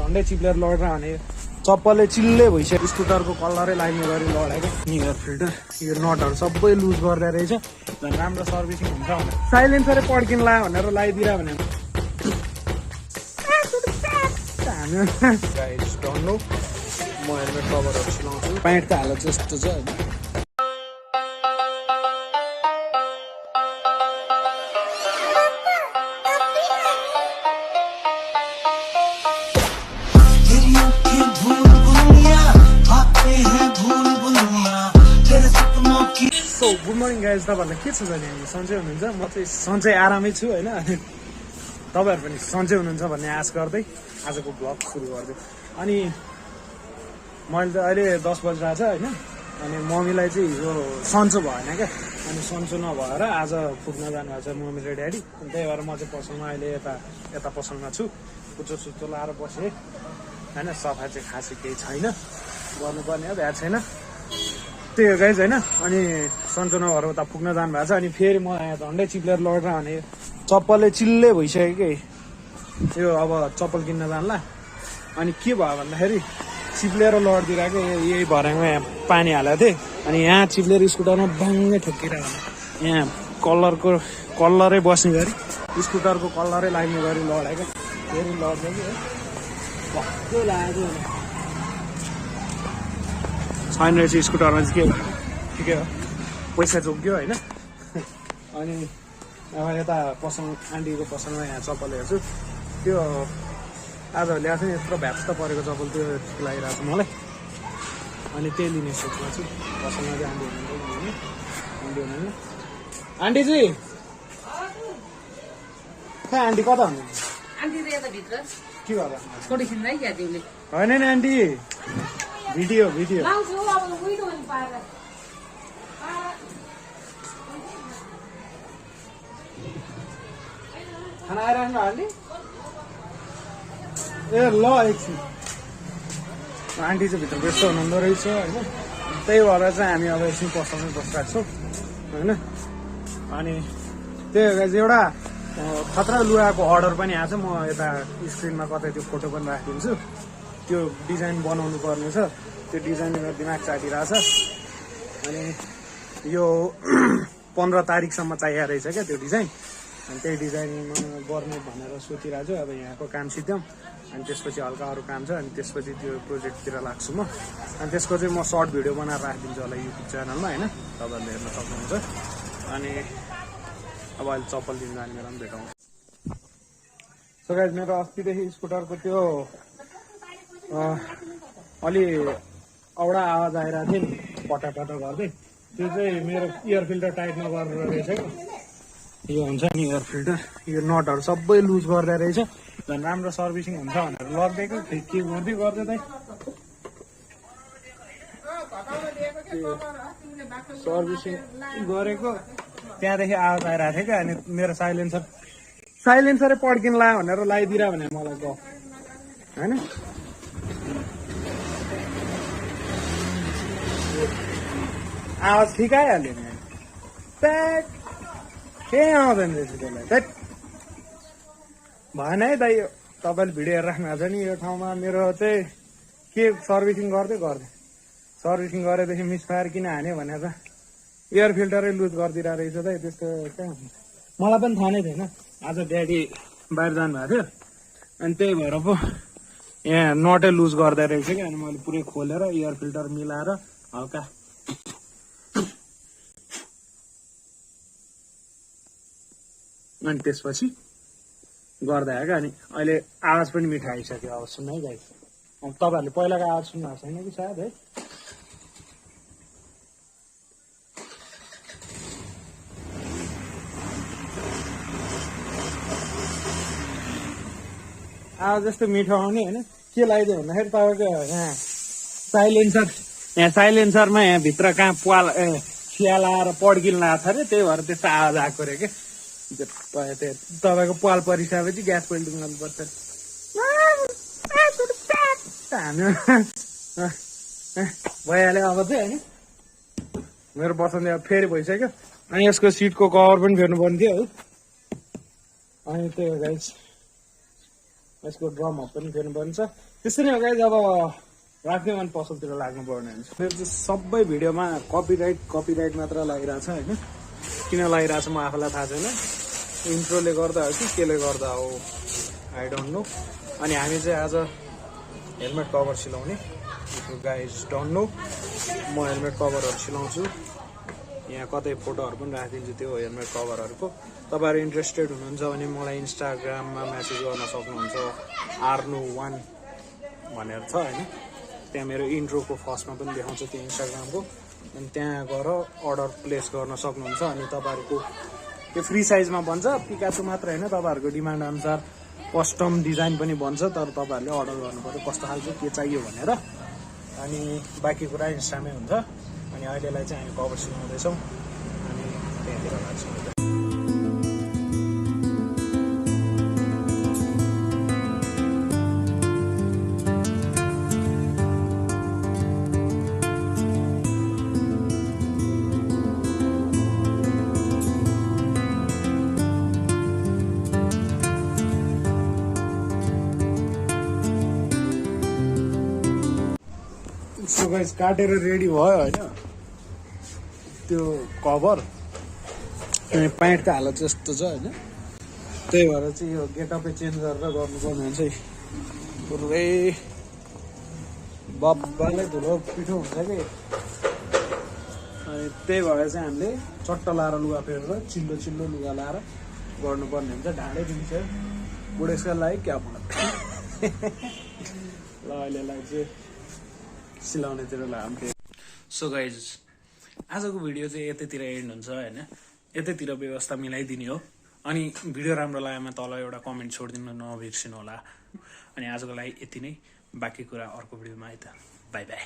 झन्डै चिप्लेर लडेर भने चप्पलले चिल्ले भइसक्यो। स्कुटरको कलरै लाग्ने गरी लडेको एयर फिल्टर यो नटहरू सबै लुज गर्दै रहेछ। झन् राम्रो सर्भिसिङ हुन्छ भनेर साइलेन्सरै पड्किन ला भनेर लगाइदिएर भने म हेलमेट कभरहरू सिलाउँछु। प्यान्ट त हाल जस्तो छ होइन। गुड मर्निङ गाइज, तपाईँहरूलाई के छ भने सन्चै हुनुहुन्छ? म चाहिँ सन्चै आरामै छु होइन। तपाईँहरू पनि सन्चै हुनुहुन्छ भन्ने आश गर्दै आजको ब्लग सुरु गर्दै। अनि मैले त अहिले 10 बजिरहेको छ होइन। अनि मम्मीलाई चाहिँ हिजो सन्चो भएन क्या, अनि सन्चो नभएर आज पुग्न जानुभएको छ मम्मी र ड्याडी। अनि त्यही भएर म चाहिँ पसलमा अहिले यता पसलमा छु। कुचो सुचो लाएर बसेँ होइन। सफा चाहिँ खासै केही छैन, गर्नुपर्ने हो भ्याएको छैन त्यही हो गाइज होइन। अनि सन्चो नभएर उता पुग्न जानुभएको छ। अनि फेरि म यहाँ झन्डै चिप्लेर लडेर भने चप्पलले चिल्ले भइसक्यो कि त्यो अब चप्पल किन्न जानला। अनि के भयो भन्दाखेरि चिप्लेर लडिदिरहेको यही भर्याङमा यहाँ पानी हालेको थिएँ। अनि यहाँ चिप्लेर स्कुटरमा बाङ्गै ठोकिरहेको यहाँ कलरै बस्ने गरी स्कुटरको कलरै लाग्ने गरी लडेको फेरि लड्दै कि भक्कै लागेको छैन रहेछ स्कुटरमा चाहिँ के ठिकै हो, पैसा चोक्यो होइन। अनि अब यता पसल आन्टीको पसलमा यहाँ चप्पल हेर्छु। त्यो आज ल्याएको थिएँ यत्रो भ्याप्स परेको चप्पल त्यो ठिक लागिरहेको छ मलाई। अनि त्यही लिने सोचमा छु। पसलमा चाहिँ आन्टी हुनुहुन्छ आन्टी चाहिँ कहाँ आन्टी कता हुनुहुन्छ? के गर्दा होइन नि आन्टी भिडियो खाना आइरहनु आन्टी ए ल एकछिन। आन्टी चाहिँ भित्र व्यस्त हुनुहुँदो रहेछ होइन। त्यही भएर चाहिँ हामी अब एकछिन पसलमै बसिरहेको छौँ होइन। अनि त्यही भएर चाहिँ एउटा खतरा लुगाको अर्डर पनि आएको छ। म यता स्क्रिनमा कतै त्यो फोटो पनि राखिदिन्छु। त्यो डिजाइन बनाउनु पर्ने छ, त्यो डिजाइन मेरो दिमाग चाटिरहेछ। अनि यो 15 तारिकसम्म चाहिएको रहेछ क्या त्यो डिजाइन। अनि त्यही डिजाइन गर्ने भनेर सोचिरहेको छु। अब यहाँको काम सिद्ध्याउँ अनि त्यसपछि हल्का अरू काम छ। अनि त्यसपछि त्यो प्रोजेक्टतिर लाग्छु म। अनि त्यसको चाहिँ म सर्ट भिडियो बनाएर राखिदिन्छु होला युट्युब च्यानलमा होइन, तपाईँहरूले हेर्न सक्नुहुन्छ। अनि अब अहिले चप्पल लिन जाने बेला पनि भेटौँ। सो गाइज मेरो अस्तिदेखि स्कुटरको त्यो अलि औडा आवाज आइरहेको थियो नि पटापटा गर्दै, त्यो चाहिँ मेरो एयर फिल्टर टाइट नगरेर रहेछ क्या। यो हुन्छ नि एयर फिल्टर यो नटहरू सबै लुज गर्दै रहेछ। झन् राम्रो सर्भिसिङ हुन्छ भनेर लगिदिएको थिएँ। के गर्दै त सर्भिसिङ गरेको त्यहाँदेखि आवाज आइरहेको थियो क्या। अनि मेरो साइलेन्सरै पड्किन ला भनेर लगाइदिएर भने मलाई गफ होइन। आवाज ठिक आइहाल्यो नि प्याक केही आउँदैन रहेछ त्यसलाई। त्यही भएन है दाइ, तपाईँले भिडियो हेरेर राख्नु भएको छ नि यो ठाउँमा। मेरो चाहिँ के सर्भिसिङ सर्भिसिङ गरेदेखि मिसफायर किन हान्यो भनेर एयर फिल्टरै लुज गरिदिरहेको रहेछ त। त्यस्तो कहाँ मलाई पनि थाहा नै थिएन। आज ड्याडी बाहिर जानुभएको थियो अनि त्यही भएर पो यहाँ नटै लुज गर्दै रहेछ क्या। अनि मैले पुरै खोलेर एयर फिल्टर मिलाएर हल्का अनि त्यसपछि गर्दै आएको। अनि अहिले आवाज पनि मिठो आइसक्यो। अब सुन्नु है गाइस, अब तपाईँहरूले पहिलाको आवाज सुन्नु भएको छैन कि सायद है। आवाज जस्तो मिठो आउने होइन। के लगाइदियो भन्दाखेरि तपाईँको यहाँ साइलेन्सरमा यहाँ भित्र कहाँ खिया लाएर पड्किन लगाएको छ अरे, त्यही भएर त्यस्तो आवाज आएको अरे क्या। तपाईँको पाल परिसकेपछि ग्यास पेल्टिङ गर्नुपर्छ। भइहाल्यो अब चाहिँ होइन। मेरो पसन्द फेरि भइसक्यो। अनि यसको सिटको कभर पनि फेर्नु पर्ने थियो है। अनि त्यही हो गाइस यसको ड्रमहरू पनि फेर्नु पर्छ। त्यसरी नै गाइज अब राख्ने अनि पसलतिर लाग्नु पर्ने हुन्छ। मेरो चाहिँ सबै भिडियोमा कपिराइट मात्र लागिरहेछ होइन। किन लागिरहेछ म आफूलाई थाहा छैन, इन्ट्रोले गर्दा हो कि केले गर्दा हो, आई डोन्ट नो। अनि हामी चाहिँ आज हेलमेट कभर सिलाउने, गाइज डोन्ट नो। म हेलमेट कभरहरू सिलाउँछु, यहाँ कतै फोटोहरू पनि राखिदिन्छु त्यो हेलमेट कभरहरूको। तपाईँहरू इन्ट्रेस्टेड हुनुहुन्छ भने मलाई इन्स्टाग्राममा मेसेज गर्न सक्नुहुन्छ, arnu1 भनेर छ होइन। त्यहाँ मेरो इन्ट्रोको फर्स्टमा पनि देखाउँछ त्यो इन्स्टाग्रामको, अनि त्यहाँ गएर अर्डर प्लेस गर्न सक्नुहुन्छ। अनि तपाईँहरूको त्यो फ्री साइजमा बन्छ, पिकाचो मात्र होइन, तपाईँहरूको डिमान्ड अनुसार कस्टम डिजाइन पनि बन्छ। तर तपाईँहरूले अर्डर गर्नु पर्यो कस्तो खालको के चाहियो भनेर। अनि बाँकी कुरा इन्स्टामै हुन्छ। अनि अहिलेलाई चाहिँ हामी कभर सिलाउँदैछौँ अनि त्यहाँतिर लाग्छौँ। सो गाइस काटेर रेडी भयो होइन त्यो कभर। अनि प्यान्टको हालत जस्तो छ होइन, त्यही भएर चाहिँ यो गेटअपै चेन्ज गरेर गर्नुपर्ने हुन्छ है। पुरै बब्बाले धुलो पिठो हुन्छ कि, अनि त्यही भएर चाहिँ हामीले चट्ट लाएर लुगा फेरेर चिल्लो लुगा लाएर गर्नुपर्ने हुन्छ। ढाँडै दिन्छ बुढेसका लागि क्या भन्नु। ल अहिलेलाई चाहिँ सिलाउनेतिर लाग्यो। सो गाइज आजको भिडियो चाहिँ यतैतिर एन्ड हुन्छ होइन, यतैतिर व्यवस्था मिलाइदिने हो। अनि भिडियो राम्रो लागेमा तल एउटा कमेन्ट छोडिदिनु नबिर्सिनु होला। अनि आजको लागि यति नै, बाँकी कुरा अर्को भिडियोमा है त। By by.